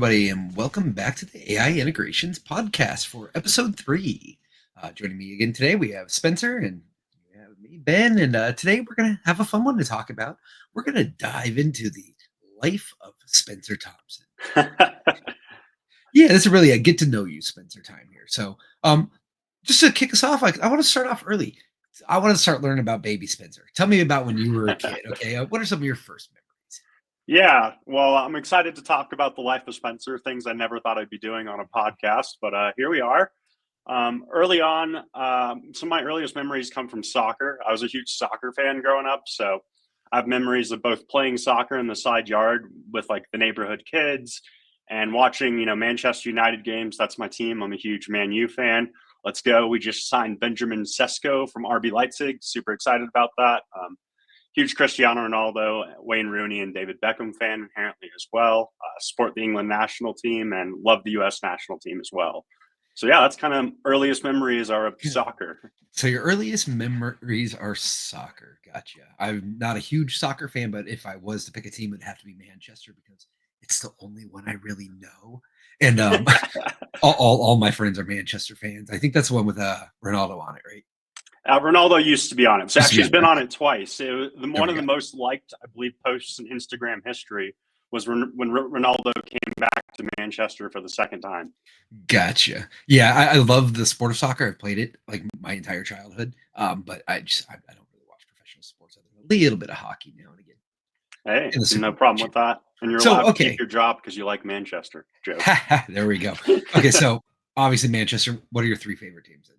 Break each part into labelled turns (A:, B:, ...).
A: everybody, and welcome back to the AI Integrations Podcast for episode 3. Joining me again today, we have Spencer and we have me, Ben, and today we're going to have a fun one to talk about. We're going to dive into the life of Spencer Thompson. Yeah, this is really a get to know you Spencer time here. So, just to kick us off, I want to start off early. I want to start learning about baby Spencer. Tell me about when you were a kid, okay? What are some of your first memories?
B: Yeah, well, I'm excited to talk about the life of Spencer, things I never thought I'd be doing on a podcast, but here we are. Early on, some of my earliest memories come from soccer. I was a huge soccer fan growing up, so I have memories of both playing soccer in the side yard with like the neighborhood kids and watching, Manchester United games. That's my team. I'm a huge Man U fan. Let's go. We just signed Benjamin Sesko from RB Leipzig. Super excited about that. Huge Cristiano Ronaldo, Wayne Rooney, and David Beckham fan inherently as well. Support the England national team and love the U.S. national team as well. So yeah, that's kind of earliest memories are of soccer.
A: So your earliest memories are soccer. Gotcha. I'm not a huge soccer fan, but if I was to pick a team, it'd have to be Manchester because it's the only one I really know. And all my friends are Manchester fans. I think that's the one with Ronaldo on it, right?
B: Ronaldo used to be on it. So actually, he's been on it twice. One of the most liked, I believe, posts in Instagram history was when Ronaldo came back to Manchester for the second time.
A: Gotcha. Yeah, I love the sport of soccer. I've played it like my entire childhood, but I don't really watch professional sports other than a little bit of hockey now and again.
B: Hey, no problem with that. And you're allowed to keep your job because you like Manchester. Joke.
A: There we go. Okay, so obviously Manchester. What are your 3 favorite teams then?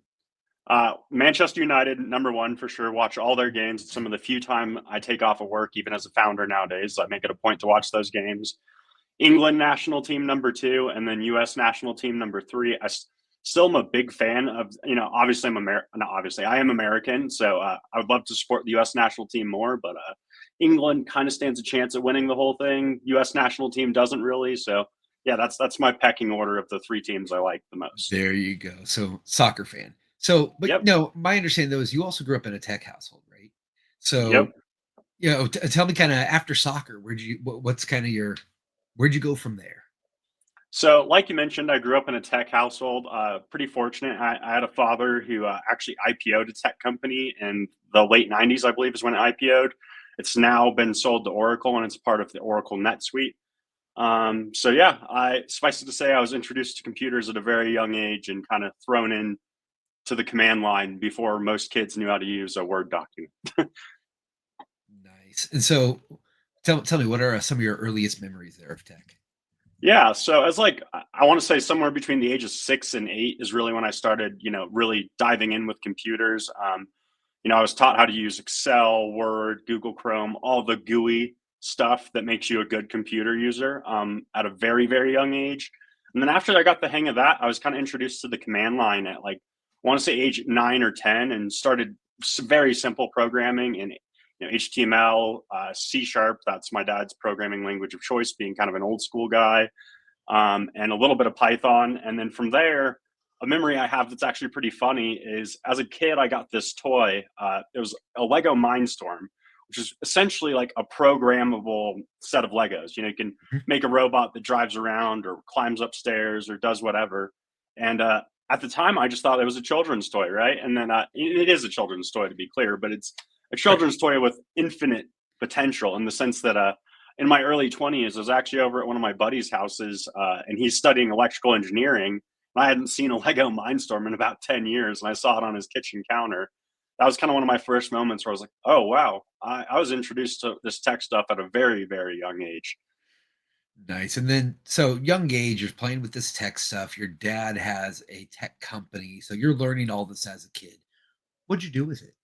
B: Manchester United, number one for sure. Watch all their games. It's some of the few time I take off of work, even as a founder nowadays. I make it a point to watch those games. England national team, number 2, and then U.S. national team, number 3. I still am a big fan of, obviously I am American, so I would love to support the U.S. national team more, but England kind of stands a chance at winning the whole thing. U.S. national team doesn't really, so yeah, that's my pecking order of the 3 teams I like the most.
A: There you go. So soccer fan. So, but
B: yep.
A: no, my understanding though is you also grew up in a tech household, right? So, tell me kind of after soccer, where'd you go from there?
B: So, like you mentioned, I grew up in a tech household. Pretty fortunate. I had a father who actually IPO'd a tech company in the late 90s, I believe, is when it IPO'd. It's now been sold to Oracle, and it's part of the Oracle NetSuite. So yeah, suffice it to say, I was introduced to computers at a very young age and kind of thrown in to the command line before most kids knew how to use a Word document.
A: Nice. And so tell me, what are some of your earliest memories there of tech?
B: Yeah, so as I want to say somewhere between the ages 6 and 8 is really when I started, really diving in with computers. I was taught how to use Excel, Word, Google Chrome, all the GUI stuff that makes you a good computer user at a very, very young age. And then after I got the hang of that, I was kind of introduced to the command line at I want to say age 9 or 10 and started very simple programming in HTML, C#. That's my dad's programming language of choice, being kind of an old school guy, and a little bit of Python. And then from there, a memory I have that's actually pretty funny is as a kid, I got this toy. It was a Lego Mindstorm, which is essentially like a programmable set of Legos. You can make a robot that drives around or climbs upstairs or does whatever. And at the time, I just thought it was a children's toy, right? And then it is a children's toy, to be clear, but it's a children's toy with infinite potential in the sense that in my early 20s, I was actually over at one of my buddies' houses, and he's studying electrical engineering. And I hadn't seen a Lego Mindstorm in about 10 years, and I saw it on his kitchen counter. That was kind of one of my first moments where I was like, oh, wow, I was introduced to this tech stuff at a very, very young age.
A: Nice. And then, so young age, you're playing with this tech stuff. Your dad has a tech company. So you're learning all this as a kid. What'd you do with it?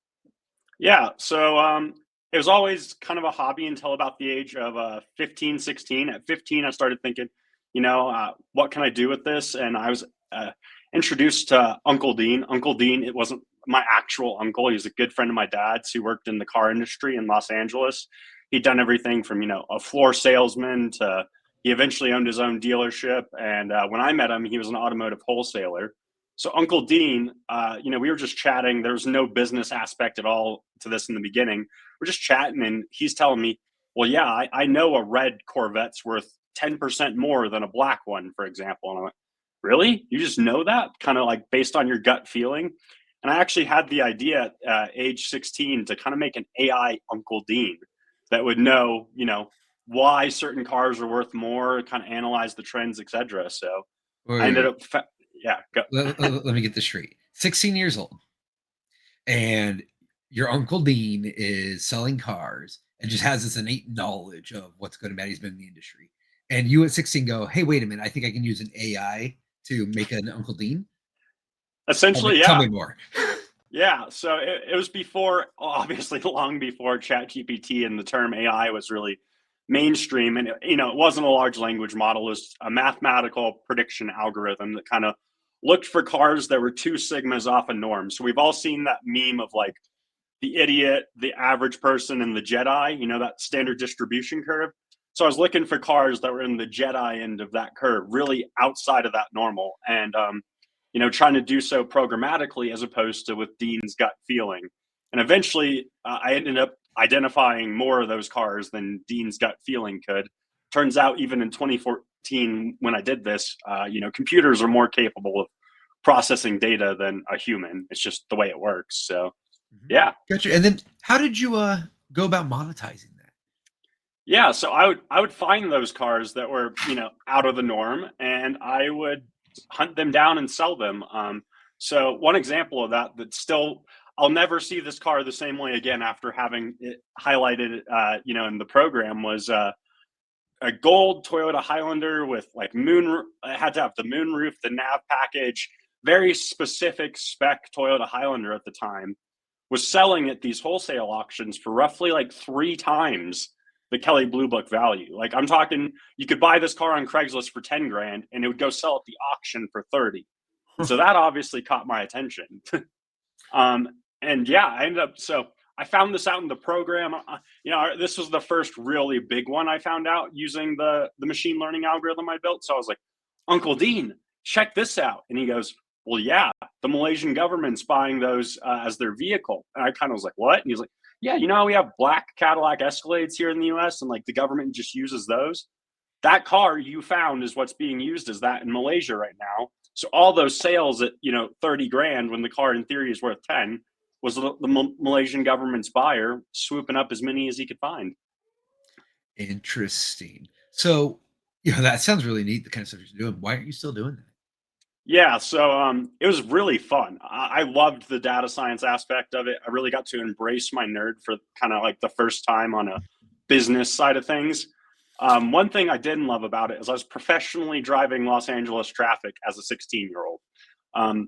B: Yeah. So it was always kind of a hobby until about the age of 15, 16. At 15, I started thinking, what can I do with this? And I was introduced to Uncle Dean. Uncle Dean, it wasn't my actual uncle. He was a good friend of my dad's who worked in the car industry in Los Angeles. He'd done everything from, a floor salesman to he eventually owned his own dealership. And when I met him, he was an automotive wholesaler. So Uncle Dean, we were just chatting. There was no business aspect at all to this in the beginning. We're just chatting, and he's telling me, well, yeah, I know a red Corvette's worth 10% more than a black one, for example. And I'm like, really? You just know that? Kind of like based on your gut feeling. And I actually had the idea at age 16 to kind of make an AI Uncle Dean that would know, why certain cars are worth more, kind of analyze the trends, etc. So I
A: Wait,
B: ended
A: wait.
B: up, yeah, go.
A: Let me get this straight. 16 years old, and your Uncle Dean is selling cars and just has this innate knowledge of what's good and bad. He's been in the industry. And you at 16 go, hey, wait a minute. I think I can use an AI to make an Uncle Dean.
B: Essentially,
A: Tell
B: yeah.
A: me more.
B: Yeah, so it was before, obviously, long before ChatGPT and the term AI was really mainstream. And it wasn't a large language model; it was a mathematical prediction algorithm that kind of looked for cars that were two sigmas off a norm. So we've all seen that meme of like the idiot, the average person, and the Jedi. That standard distribution curve. So I was looking for cars that were in the Jedi end of that curve, really outside of that normal, and trying to do so programmatically as opposed to with Dean's gut feeling. And eventually, I ended up identifying more of those cars than Dean's gut feeling could. Turns out, even in 2014, when I did this, computers are more capable of processing data than a human. It's just the way it works. So, yeah.
A: Gotcha. And then how did you go about monetizing that?
B: Yeah, so I would find those cars that were out of the norm, and I would hunt them down and sell them. So one example of that still I'll never see this car the same way again after having it highlighted, in the program was a gold Toyota Highlander with like it had to have the moon roof, the nav package, very specific spec Toyota Highlander at the time, was selling at these wholesale auctions for roughly like 3 times the Kelly Blue Book value. Like I'm talking, you could buy this car on Craigslist for 10 grand and it would go sell at the auction for 30. And so that obviously caught my attention. And yeah, so I found this out in the program. This was the first really big one I found out using the machine learning algorithm I built. So I was like, Uncle Dean, check this out. And he goes, well, yeah, the Malaysian government's buying those as their vehicle. And I kind of was like, what? And he's like, yeah, how we have black Cadillac Escalades here in the US and like the government just uses those? That car you found is what's being used as that in Malaysia right now. So all those sales at 30 grand when the car in theory is worth 10 was the Malaysian government's buyer swooping up as many as he could find.
A: Interesting. So, that sounds really neat, the kind of stuff you're doing. Why aren't you still doing that?
B: Yeah, so it was really fun. I loved the data science aspect of it. I really got to embrace my nerd for kind of like the first time on a business side of things. One thing I didn't love about it is I was professionally driving Los Angeles traffic as a 16-year-old.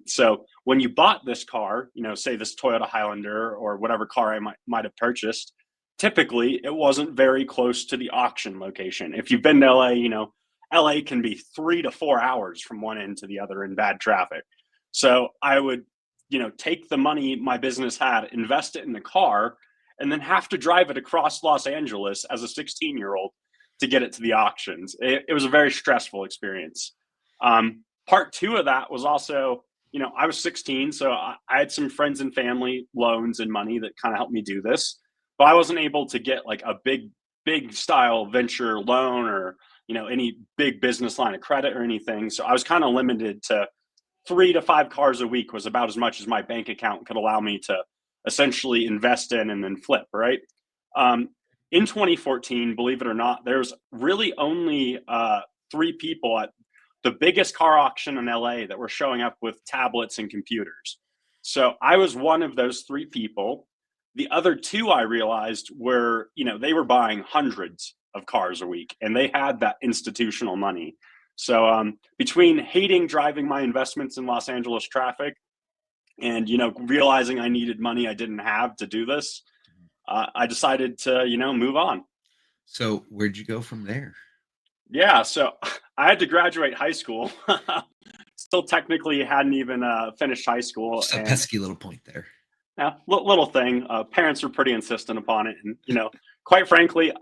B: So when you bought this car, say this Toyota Highlander or whatever car I might have purchased, typically it wasn't very close to the auction location. If you've been to LA, LA can be 3 to 4 hours from one end to the other in bad traffic. So I would, take the money my business had, invest it in the car, and then have to drive it across Los Angeles as a 16-year-old to get it to the auctions. It was a very stressful experience. Part two of that was also, I was 16, so I had some friends and family loans and money that kind of helped me do this, but I wasn't able to get like a big style venture loan or any big business line of credit or anything. So I was kind of limited to 3 to 5 cars a week was about as much as my bank account could allow me to essentially invest in and then flip, right? In 2014, believe it or not, there's really only 3 people at the biggest car auction in LA that were showing up with tablets and computers. So I was one of those 3 people. The other 2 I realized were, they were buying hundreds of cars a week and they had that institutional money. So between hating driving my investments in Los Angeles traffic and, realizing I needed money I didn't have to do this, I decided to, move on.
A: So where'd you go from there?
B: Yeah, so I had to graduate high school. Still technically hadn't even finished high school.
A: Just a
B: And
A: pesky little point there.
B: yeah, little thing. Parents were pretty insistent upon it, and quite frankly,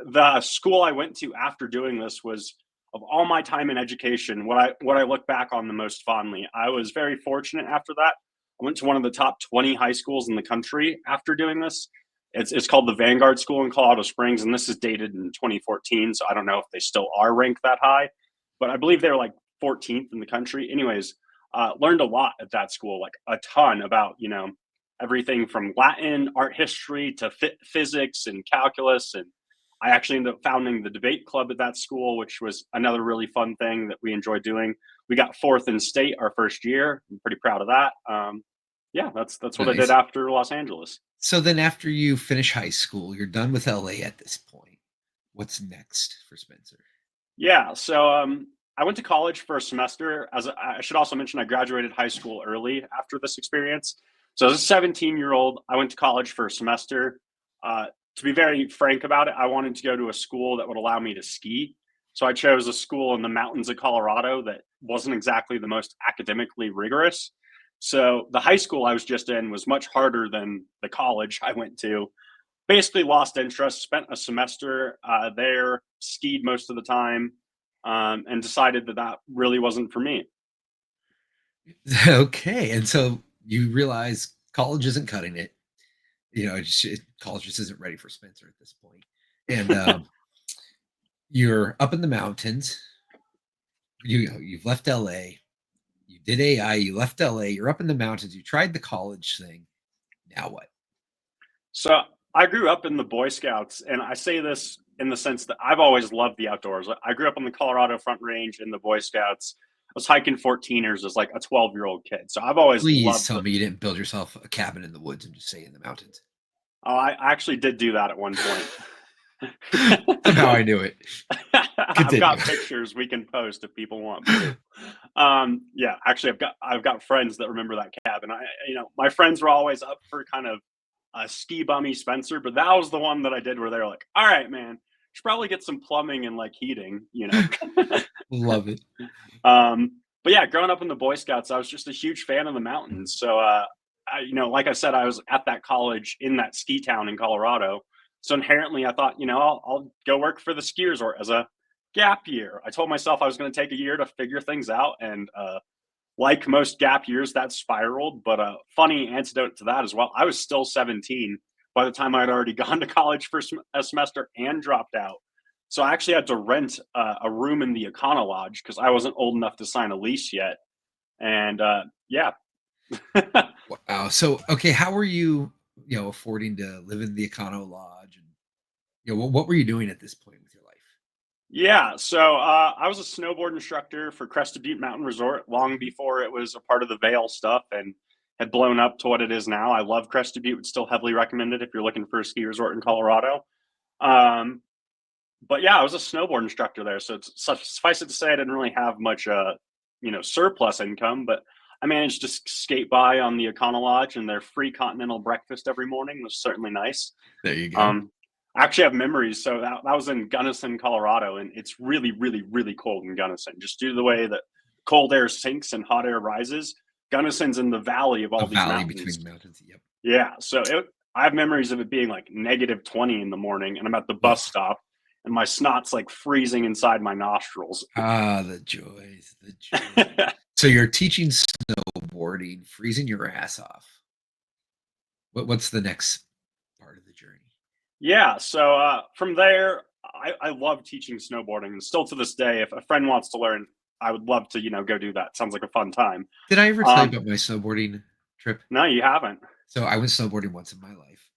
B: the school I went to after doing this was of all my time in education, what I look back on the most fondly. I was very fortunate after that. I went to one of the top 20 high schools in the country after doing this, It's called the Vanguard School in Colorado Springs, and this is dated in 2014. So I don't know if they still are ranked that high, but I believe they're like 14th in the country. Anyways, learned a lot at that school, like a ton about everything from Latin, art history to physics and calculus. And I actually ended up founding the debate club at that school, which was another really fun thing that we enjoyed doing. We got fourth in state our first year. I'm pretty proud of that. Yeah, that's what I did
A: Nice.
B: after Los Angeles.
A: So then after you finish high school, you're done with LA at this point. What's next for Spencer?
B: Yeah, so I went to college for a semester. I should also mention, I graduated high school early after this experience. So as a 17-year-old, I went to college for a semester. To be very frank about it, I wanted to go to a school that would allow me to ski. So I chose a school in the mountains of Colorado that wasn't exactly the most academically rigorous. So the high school I was just in was much harder than the college I went to. Basically lost interest, spent a semester there, skied most of the time, and decided that that really wasn't for me.
A: Okay, and so you realize college isn't cutting it. College just isn't ready for Spencer at this point. And you're up in the mountains. You've left LA. You did AI. You left LA. You're up in the mountains. You tried the college thing. Now what?
B: So I grew up in the Boy Scouts, and I say this in the sense that I've always loved the outdoors. I grew up on the Colorado Front Range in the Boy Scouts. I was hiking 14ers as like a 12-year-old kid. So I've always
A: Please
B: loved
A: tell me you didn't build yourself a cabin in the woods and just stay in the mountains.
B: Oh, I actually did do that at one point.
A: Somehow I knew it.
B: I've got pictures we can post if people want to. Yeah, actually, I've got friends that remember that cabin. My friends were always up for kind of a ski bummy Spencer, but that was the one that I did where they were like, "All right, man, should probably get some plumbing and like heating."
A: Love it.
B: But yeah, growing up in the Boy Scouts, I was just a huge fan of the mountains. So, like I said, I was at that college in that ski town in Colorado. So inherently, I thought, I'll go work for the ski resort as a gap year. I told myself I was going to take a year to figure things out, and like most gap years, that spiraled. But a funny antidote to that as well, I was still 17 by the time I'd already gone to college for a semester and dropped out. So I actually had to rent a room in the Econo Lodge because I wasn't old enough to sign a lease yet. And yeah.
A: Wow. So, okay, how were you, affording to live in the Econo Lodge? And, what were you doing at this point with your life?
B: Yeah, so I was a snowboard instructor for Crested Butte Mountain Resort long before it was a part of the Vail stuff and had blown up to what it is now. I love Crested Butte; it's still heavily recommended if you're looking for a ski resort in Colorado. Um, but yeah, I was a snowboard instructor there, so suffice it to say, I didn't really have much, surplus income, but I managed to skate by on the Econo Lodge, and their free continental breakfast every morning was certainly nice.
A: There you go.
B: I actually have memories. So that was in Gunnison, Colorado, and it's really, really, really cold in Gunnison, just due to the way that cold air sinks and hot air rises. Gunnison's in the valley of all these
A: valley
B: mountains.
A: between the mountains. Yep.
B: Yeah, so I have memories of it being like -20 in the morning, and I'm at the bus stop, and my snot's like freezing inside my nostrils.
A: Ah, the joys, the joys. So you're teaching snowboarding, freezing your ass off. What's the next part of the journey?
B: Yeah, so from there, I love teaching snowboarding, and still to this day, if a friend wants to learn, I would love to, go do that. Sounds like a fun time.
A: Did I ever tell you about my snowboarding trip?
B: No, you haven't.
A: So I went snowboarding once in my life.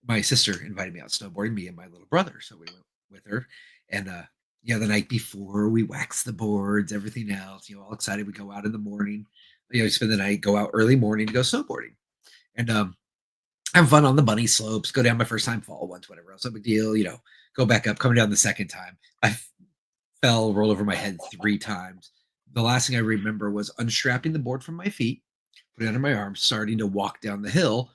A: My sister invited me out snowboarding, me and my little brother. So we went with her. And the night before we waxed the boards, everything else, all excited. We go out in the morning, spend the night, go out early morning to go snowboarding. And have fun on the bunny slopes, go down my first time, fall once, whatever else, no big deal, go back up, coming down the second time. I fell, rolled over my head 3 times. The last thing I remember was unstrapping the board from my feet, putting it under my arms, starting to walk down the hill.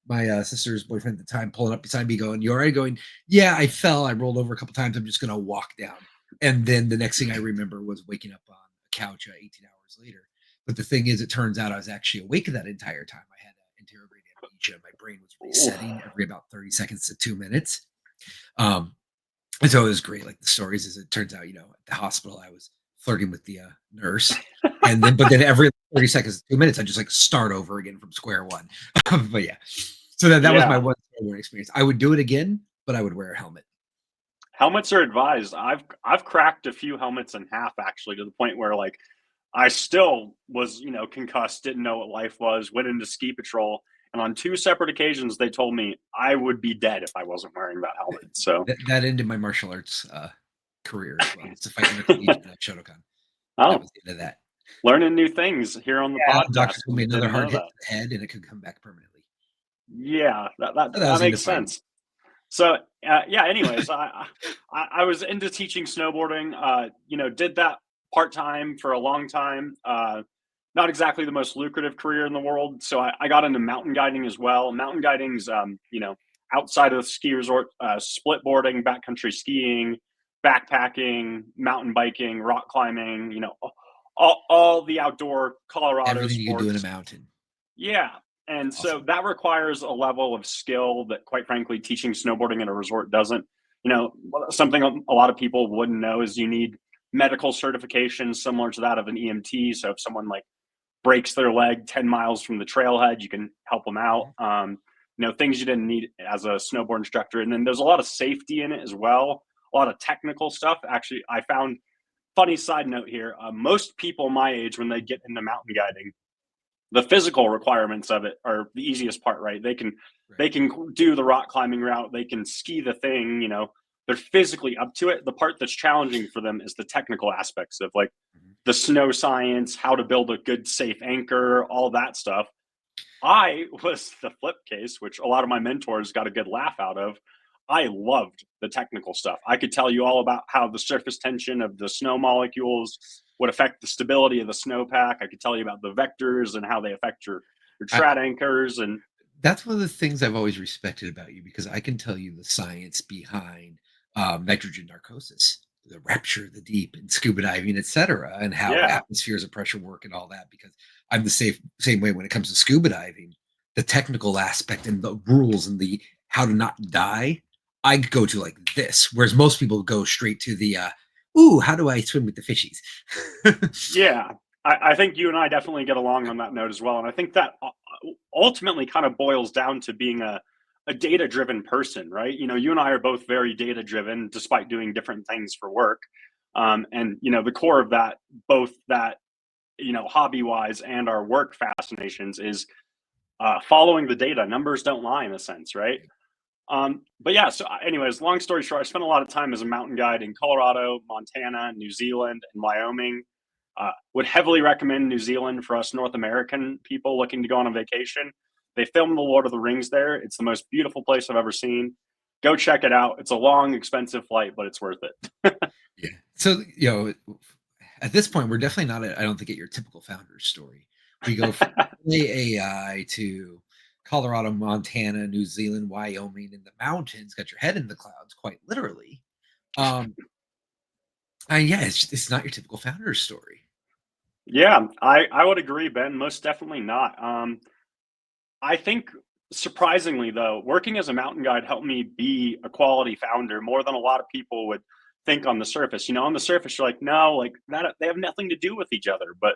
A: My sister's boyfriend at the time pulling up beside me going, "You all right?" Going, "Yeah, I fell. I rolled over a couple times. I'm just going to walk down." And then the next thing I remember was waking up on a couch 18 hours later. But the thing is, it turns out I was actually awake that entire time. I had interrogated amnesia. My brain was resetting every about 30 seconds to 2 minutes. And so it was great. Like the stories, as it turns out, at the hospital, I was flirting with the nurse, but then every 30 seconds, 2 minutes, I just like start over again from square one. But yeah, So that was my
B: Yeah.
A: one snowboard experience. I would do it again, but I would wear a helmet.
B: Helmets are advised. I've cracked a few helmets in half actually to the point where like I still was, concussed, didn't know what life was, went into ski patrol, and on two separate occasions they told me I would be dead if I wasn't wearing that helmet. So,
A: That ended my martial arts career as well. It's to fight in the collegiate Shotokan. That
B: oh,
A: was the end of that.
B: learning new things here on the
A: Yeah, the doctor
B: podcast.
A: told me another
B: Didn't know
A: hard hit
B: that.
A: to the head and it could come back permanently.
B: Yeah, that that,
A: So that was
B: that
A: the end
B: makes
A: of fighting.
B: sense. So, yeah. Anyways, I was into teaching snowboarding. Did that part time for a long time. Not exactly the most lucrative career in the world. So I got into mountain guiding as well. Mountain guiding's, outside of the ski resort, split boarding, backcountry skiing, backpacking, mountain biking, rock climbing. All the outdoor Colorado
A: Everything you can do in a
B: sports.
A: mountain.
B: Yeah. And so
A: Awesome.
B: that requires a level of skill that, quite frankly, teaching snowboarding in a resort doesn't. Something a lot of people wouldn't know is you need medical certification similar to that of an EMT. So if someone like breaks their leg 10 miles from the trailhead, you can help them out.
A: Mhm.
B: Things you didn't need as a snowboard instructor. And then there's a lot of safety in it as well, a lot of technical stuff. Actually, I found, funny side note here, most people my age, when they get into mountain guiding, the physical requirements of it are the easiest part, right? They can
A: Right.
B: they can do the rock climbing route, they can ski the thing, they're physically up to it. The part that's challenging for them is the technical aspects of like
A: Mhm.
B: the snow science, how to build a good safe anchor, all that stuff. I was the flip case, which a lot of my mentors got a good laugh out of. I loved the technical stuff. I could tell you all about how the surface tension of the snow molecules would affect the stability of the snowpack. I could tell you about the vectors and how they affect your
A: I,
B: trad anchors. And
A: that's one of the things I've always respected about you because I can tell you the science behind nitrogen narcosis, the rupture of the deep, and scuba diving, etc., and how
B: yeah,
A: atmospheres of pressure work and all that. Because I'm the same way when it comes to scuba diving, the technical aspect and the rules and the how to not die. I go to like this, whereas most people go straight to the ooh, how do I swim with the fishies?
B: yeah. I think you and I definitely get along on that note as well. And I think that ultimately kind of boils down to being a data driven person, right? You and I are both very data driven despite doing different things for work. And, the core of that, both that, hobby wise and our work fascinations is following the data. Numbers don't lie in a sense, right? But yeah, so anyways, long story short, I spent a lot of time as a mountain guide in Colorado, Montana, New Zealand, and Wyoming. Would heavily recommend New Zealand for us North American people looking to go on a vacation. They filmed The Lord of the Rings there. It's the most beautiful place I've ever seen. Go check it out. It's a long, expensive flight, but it's worth it.
A: Yeah. So, at this point, we're definitely not, I don't think, at your typical founder's story. We go from AI to Colorado, Montana, New Zealand, Wyoming, in the mountains, got your head in the clouds, quite literally. Um, and yeah, it's not your typical founder's story.
B: Yeah, I would agree, Ben. Most definitely not. I think surprisingly though, working as a mountain guide helped me be a quality founder more than a lot of people would think on the surface. On the surface, you're like, no, like that they have nothing to do with each other. But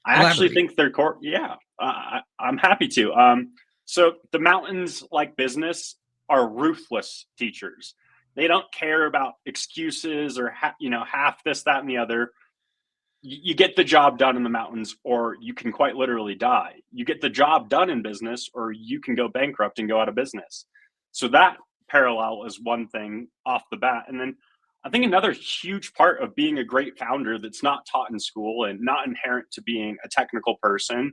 B: I actually
A: Elaborate.
B: think they're core. Yeah, I'm happy to. So the mountains, like business, are ruthless teachers. They don't care about excuses or half this, that, and the other. You get the job done in the mountains, or you can quite literally die. You get the job done in business, or you can go bankrupt and go out of business. So that parallel is one thing off the bat. And then I think another huge part of being a great founder that's not taught in school and not inherent to being a technical person,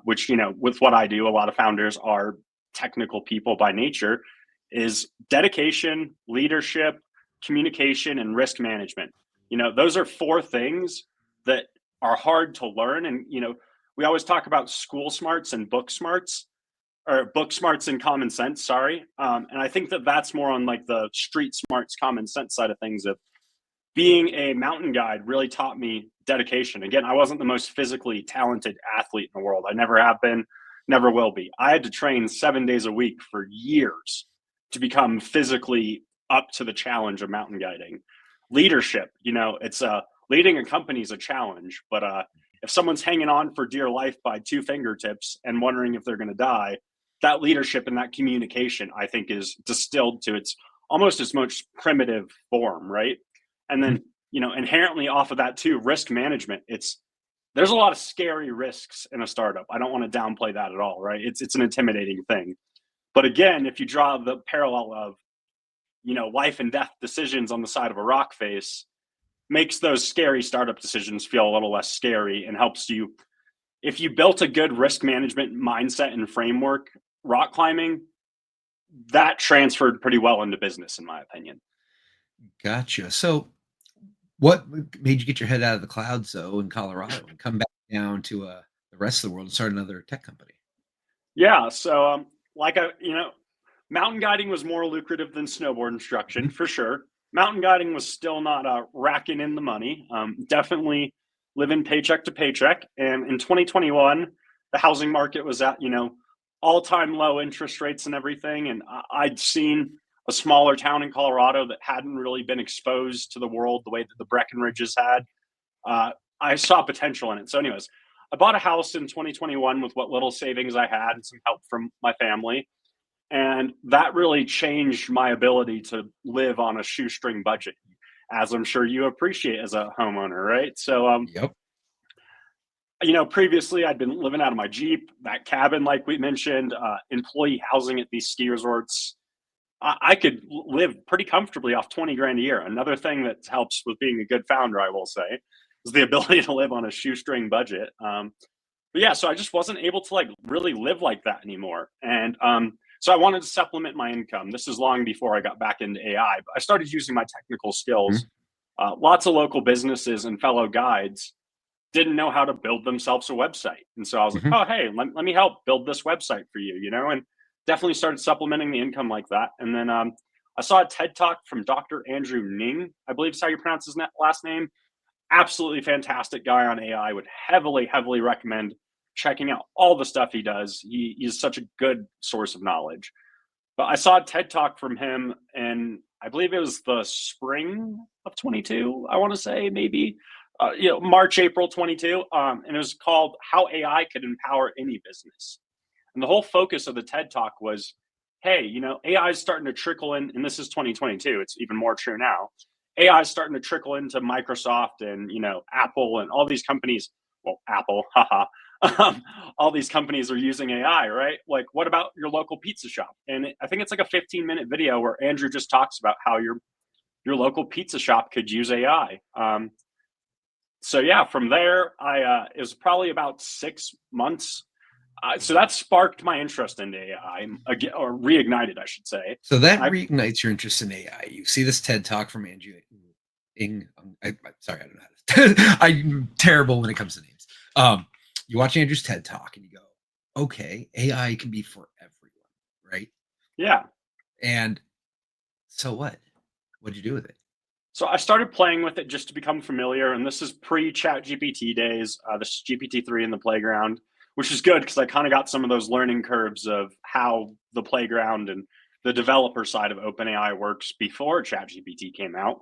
B: which, with what I do, a lot of founders are technical people by nature, is dedication, leadership, communication, and risk management. Those are four things that are hard to learn. And, we always talk about school smarts and book smarts, or book smarts and common sense. Sorry. And I think that that's more on like the street smarts, common sense side of things. Of being a mountain guide really taught me dedication. Again, I wasn't the most physically talented athlete in the world. I never have been, never will be. I had to train 7 days a week for years to become physically up to the challenge of mountain guiding. Leadership, it's leading a company is a challenge, but if someone's hanging on for dear life by two fingertips and wondering if they're going to die, that leadership and that communication, I think, is distilled to its almost its most primitive form, right? And
A: Mhm.
B: then, inherently off of that too, risk management. There's a lot of scary risks in a startup. I don't want to downplay that at all, right? It's an intimidating thing. But again, if you draw the parallel of, life and death decisions on the side of a rock face, makes those scary startup decisions feel a little less scary and helps you. If you built a good risk management mindset and framework, rock climbing, that transferred pretty well into business, in my opinion.
A: Gotcha. So, what made you get your head out of the clouds, though, in Colorado and come back down to the rest of the world and start another tech company?
B: Yeah. So, like mountain guiding was more lucrative than snowboard instruction
A: Mhm.
B: for sure. Mountain guiding was still not racking in the money. Definitely living paycheck to paycheck. And in 2021, the housing market was at all-time low interest rates and everything. And I'd seen a smaller town in Colorado that hadn't really been exposed to the world the way that the Breckenridges had. uh, I saw potential in it. So, anyways, I bought a house in 2021 with what little savings I had and some help from my family. And that really changed my ability to live on a shoestring budget, as I'm sure you appreciate as a homeowner, right? So,
A: Yep.
B: previously I'd been living out of my Jeep, that cabin, like we mentioned, employee housing at these ski resorts. I could live pretty comfortably off 20 grand a year. Another thing that helps with being a good founder, I will say, is the ability to live on a shoestring budget. But yeah, so I just wasn't able to like really live like that anymore. And so I wanted to supplement my income. This is long before I got back into AI, but I started using my technical skills.
A: Mhm.
B: Lots of local businesses and fellow guides didn't know how to build themselves a website. And so I was like,
A: Mhm.
B: oh, hey, let me help build this website for you, and definitely started supplementing the income like that. And then I saw a TED talk from Dr. Andrew Ning, I believe is how you pronounce his last name. Absolutely fantastic guy on AI. Would heavily, heavily recommend checking out all the stuff he does. He's such a good source of knowledge. But I saw a TED talk from him, and I believe it was the spring of 22. I want to say maybe, March, April 22, and it was called "How AI Could Empower Any Business." And the whole focus of the TED talk was, hey, AI is starting to trickle in, and this is 2022. It's even more true now. AI is starting to trickle into Microsoft and Apple and all these companies. Well, Apple, haha. All these companies are using AI, right? Like, what about your local pizza shop? And I think it's like a 15-minute video where Andrew just talks about how your local pizza shop could use AI. So yeah, from there, it was probably about 6 months. So that sparked my interest in AI, again, or reignited, I should say.
A: So that
B: I
A: reignites your interest in AI. You see this TED talk from Andrew Ing. Sorry, I don't know how to. I'm terrible when it comes to names. You watch Andrew's TED talk and you go, okay, AI can be for everyone, right?
B: Yeah.
A: And so what? What'd you do with it?
B: So I started playing with it just to become familiar, and this is pre-Chat GPT days. This is GPT-3 in the playground, which is good because I kind of got some of those learning curves of how the playground and the developer side of OpenAI works before ChatGPT came out.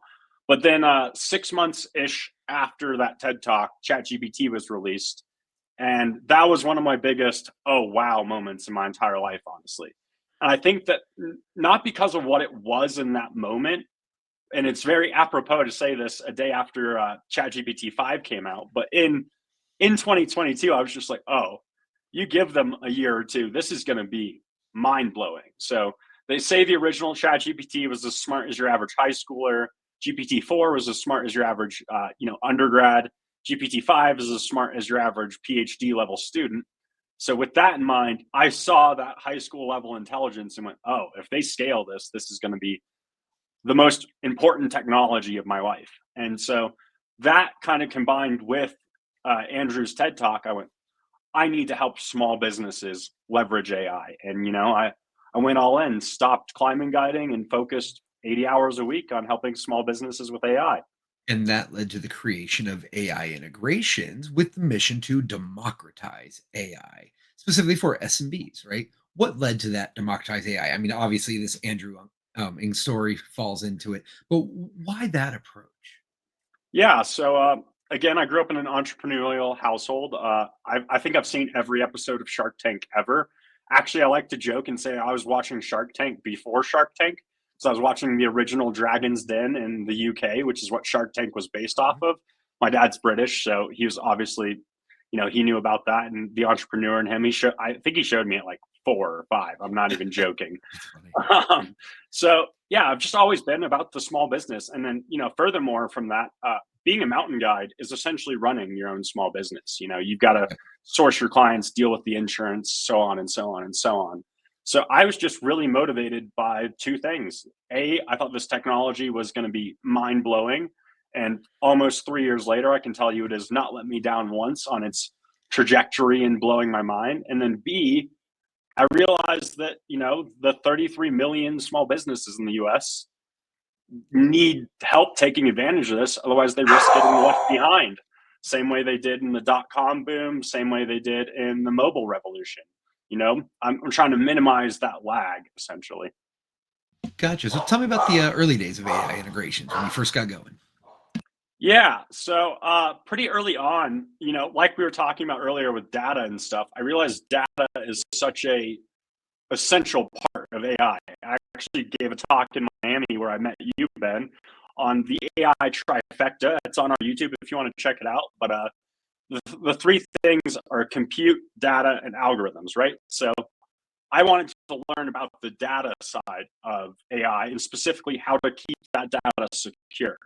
B: But then 6 months ish after that TED talk, ChatGPT was released, and that was one of my biggest oh wow moments in my entire life, honestly. And I think that not because of what it was in that moment, and it's very apropos to say this a day after ChatGPT 5 came out. But in 2022, I was just like, oh, you give them a year or two, this is going to be mind blowing. So they say the original ChatGPT was as smart as your average high schooler. GPT-4 was as smart as your average, undergrad. GPT-5 is as smart as your average PhD level student. So with that in mind, I saw that high school level intelligence and went, oh, if they scale this, this is going to be the most important technology of my life. And so that kind of combined with Andrew's TED talk, I went, I need to help small businesses leverage AI. And, I went all in, stopped climbing guiding and focused 80 hours a week on helping small businesses with AI.
A: And that led to the creation of AI integrations with the mission to democratize AI, specifically for SMBs, right? What led to that democratize AI? I mean, obviously, this Andrew Ng story falls into it, but why that approach?
B: Yeah. So, again, I grew up in an entrepreneurial household. I think I've seen every episode of Shark Tank ever. Actually, I like to joke and say I was watching Shark Tank before Shark Tank. So I was watching the original Dragon's Den in the UK, which is what Shark Tank was based off of. My dad's British, so he was obviously, he knew about that, and the entrepreneur in him. I think he showed me at like 4 or 5. I'm not even joking. So yeah, I've just always been about the small business, and then furthermore from that, being a mountain guide is essentially running your own small business. You've got to source your clients, deal with the insurance, so on and so on and so on. So I was just really motivated by two things. I thought this technology was going to be mind blowing. And almost 3 years later, I can tell you it has not let me down once on its trajectory and blowing my mind. And then B, I realized that, the 33 million small businesses in the US need help taking advantage of this. Otherwise, they risk getting left behind. Same way they did in the dot-com boom, same way they did in the mobile revolution. I'm trying to minimize that lag, essentially.
A: Gotcha. So tell me about the early days of AI integrations when you first got going.
B: Yeah. So pretty early on, like we were talking about earlier with data and stuff, I realized data is such a essential part of AI. I actually gave a talk in Miami where I met you, Ben, on the AI trifecta. It's on our YouTube if you want to check it out. But the three things are compute, data, and algorithms, right? So I wanted to learn about the data side of AI and specifically how to keep that data secure.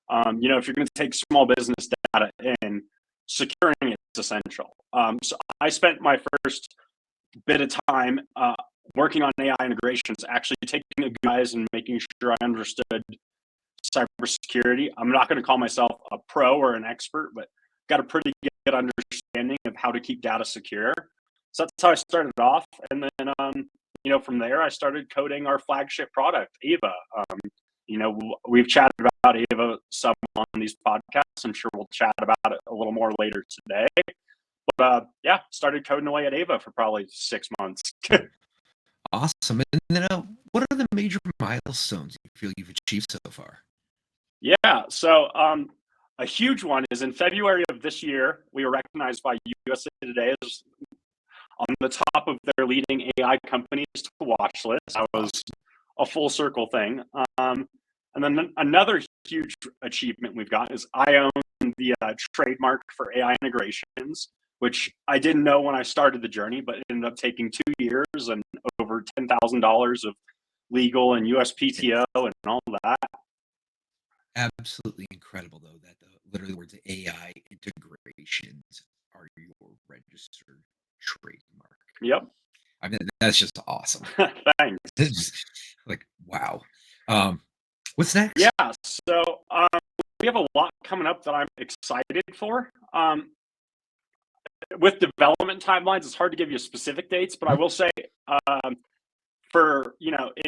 B: If you're going to take small business data in, securing it is essential. So I spent my first bit of time working on AI integrations, actually taking a guys and making sure I understood cybersecurity. I'm not going to call myself a pro or an expert, but got a pretty good understanding of how to keep data secure. So that's how I started off. And then, from there, I started coding our flagship product, Ava. We've chatted about Ava some on these podcasts. I'm sure we'll chat about it a little more later today. But started coding away at Ava for probably 6 months.
A: Awesome. And then what are the major milestones you feel you've achieved so far?
B: Yeah. So a huge one is in February of this year, we were recognized by USA Today as on the top of their leading AI companies to watch list. That was a full circle thing. And then another huge achievement we've got is I own the trademark for AI integrations, which I didn't know when I started the journey, but it ended up taking 2 years and over $10,000 of legal and USPTO and all that.
A: Absolutely incredible, though, that literally words AI integrations are your registered trademark.
B: Yep.
A: I mean, that's just awesome.
B: Thanks.
A: Just, like, wow. What's next?
B: Yeah. So we have a lot coming up that I'm excited for. With development timelines, it's hard to give you specific dates, but I will say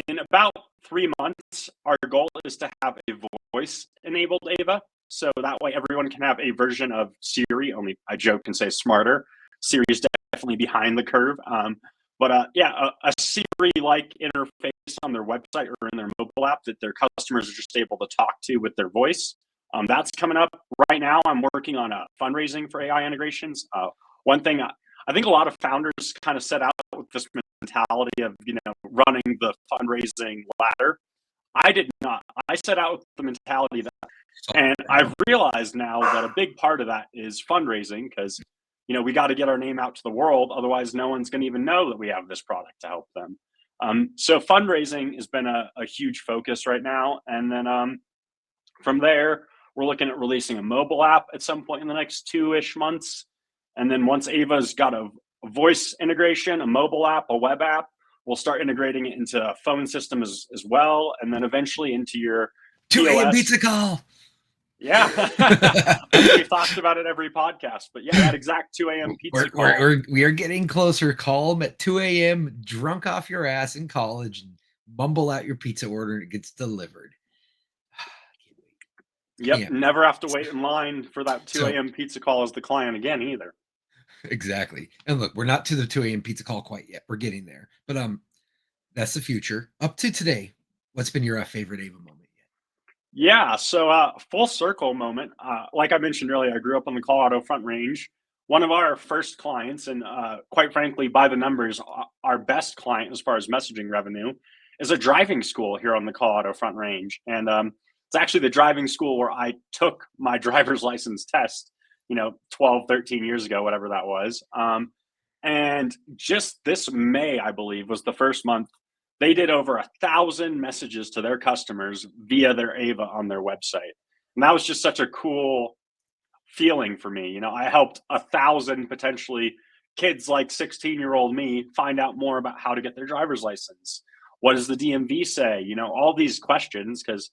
B: in about 3 months, our goal is to have a voice-enabled Ava. So that way everyone can have a version of Siri, only I joke and say smarter. Siri is definitely behind the curve. But a Siri-like interface on their website or in their mobile app that their customers are just able to talk to with their voice. That's coming up. Right now, I'm working on a fundraising for AI integrations. One thing I think a lot of founders kind of set out with this mentality of, running the fundraising ladder. I did not. I set out with the mentality that, and I've realized now that a big part of that is fundraising because, we got to get our name out to the world. Otherwise, no one's going to even know that we have this product to help them. So fundraising has been a huge focus right now. And then from there, we're looking at releasing a mobile app at some point in the next 2-ish months. And then once Ava's got a voice integration, a mobile app, a web app, we'll start integrating it into a phone system as well. And then eventually into your
A: 2 a.m. pizza call.
B: Yeah. I think we've talked about it every podcast, but yeah, that exact 2 a.m. pizza call.
A: We are getting closer. Call them at 2 a.m. drunk off your ass in college and mumble out your pizza order and it gets delivered.
B: Yep. Never have to wait in line for that 2 a.m. pizza call as the client again either.
A: Exactly. And look, we're not to the 2 a.m. pizza call quite yet. We're getting there. But that's the future. Up to today, what's been your favorite Ava moment yet?
B: Yeah, so full circle moment. Like I mentioned earlier, I grew up on the Colorado Front Range. one of our first clients, and quite frankly, by the numbers, our best client as far as messaging revenue, is a driving school here on the Colorado Front Range, and it's actually the driving school where I took my driver's license test. 12, 13 years ago, whatever that was. And just this May, I believe, was the first month they did over 1,000 messages to their customers via their Ava on their website. And that was just such a cool feeling for me. I helped 1,000 potentially kids like 16-year-old me find out more about how to get their driver's license. What does the DMV say? All these questions, because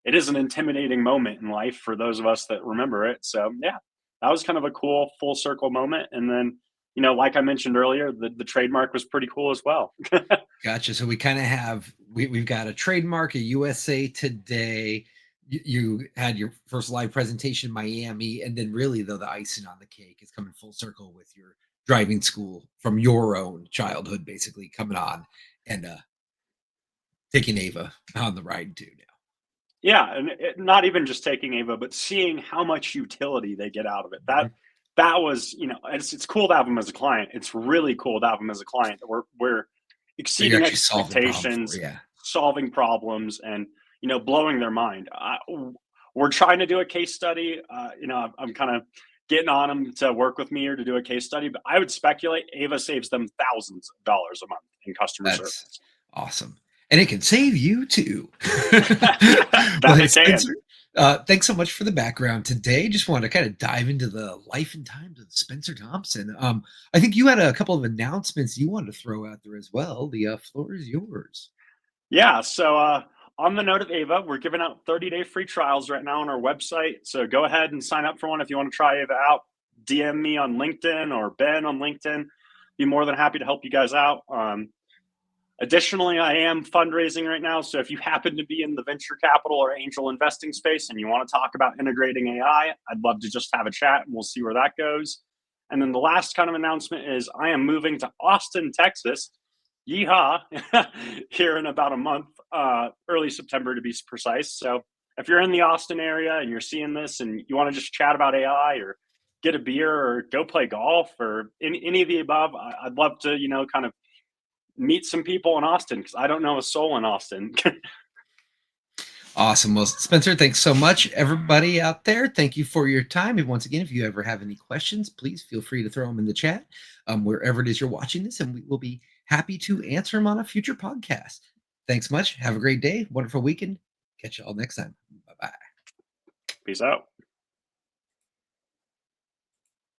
B: it is an intimidating moment in life for those of us that remember it. So yeah, that was kind of a cool full circle moment. And then, like I mentioned earlier, the trademark was pretty cool as well.
A: Gotcha. So we kind of have we've got a trademark, a USA Today. You had your first live presentation in Miami, and then really though the icing on the cake is coming full circle with your driving school from your own childhood, basically coming on and taking Ava on the ride too now.
B: Yeah, and not even just taking Ava, but seeing how much utility they get out of it. That
A: Mhm.
B: that was, it's cool to have them as a client. It's really cool to have them as a client. We're
A: So you're
B: exceeding
A: actually solving problems for,
B: expectations,
A: yeah.
B: solving problems, and blowing their mind. We're trying to do a case study. I'm kind of getting on them to work with me or to do a case study, but I would speculate Ava saves them thousands of dollars a month in customer
A: That's
B: service.
A: awesome. And it can save you too. Well,
B: That
A: hey,
B: it can.
A: Spencer, thanks so much for the background today. Just wanted to kind of dive into the life and times of Spencer Thompson. I think you had a couple of announcements you wanted to throw out there as well. The floor is yours.
B: Yeah. So, on the note of Ava, we're giving out 30-day free trials right now on our website. So go ahead and sign up for one if you want to try Ava out. DM me on LinkedIn or Ben on LinkedIn. Be more than happy to help you guys out. Additionally, I am fundraising right now. So if you happen to be in the venture capital or angel investing space and you want to talk about integrating AI, I'd love to just have a chat and we'll see where that goes. And then the last kind of announcement is I am moving to Austin, Texas. Yeehaw! Here in about a month, early September to be precise. So if you're in the Austin area and you're seeing this and you want to just chat about AI or get a beer or go play golf or any of the above, I'd love to, kind of meet some people in Austin because I don't know a soul in Austin.
A: Awesome. Well, Spencer, thanks so much. Everybody out there, thank you for your time. And once again, if you ever have any questions, please feel free to throw them in the chat wherever it is you're watching this, and we will be happy to answer them on a future podcast. Thanks much. Have a great day. Wonderful weekend. Catch you all next time. Bye bye.
B: Peace out.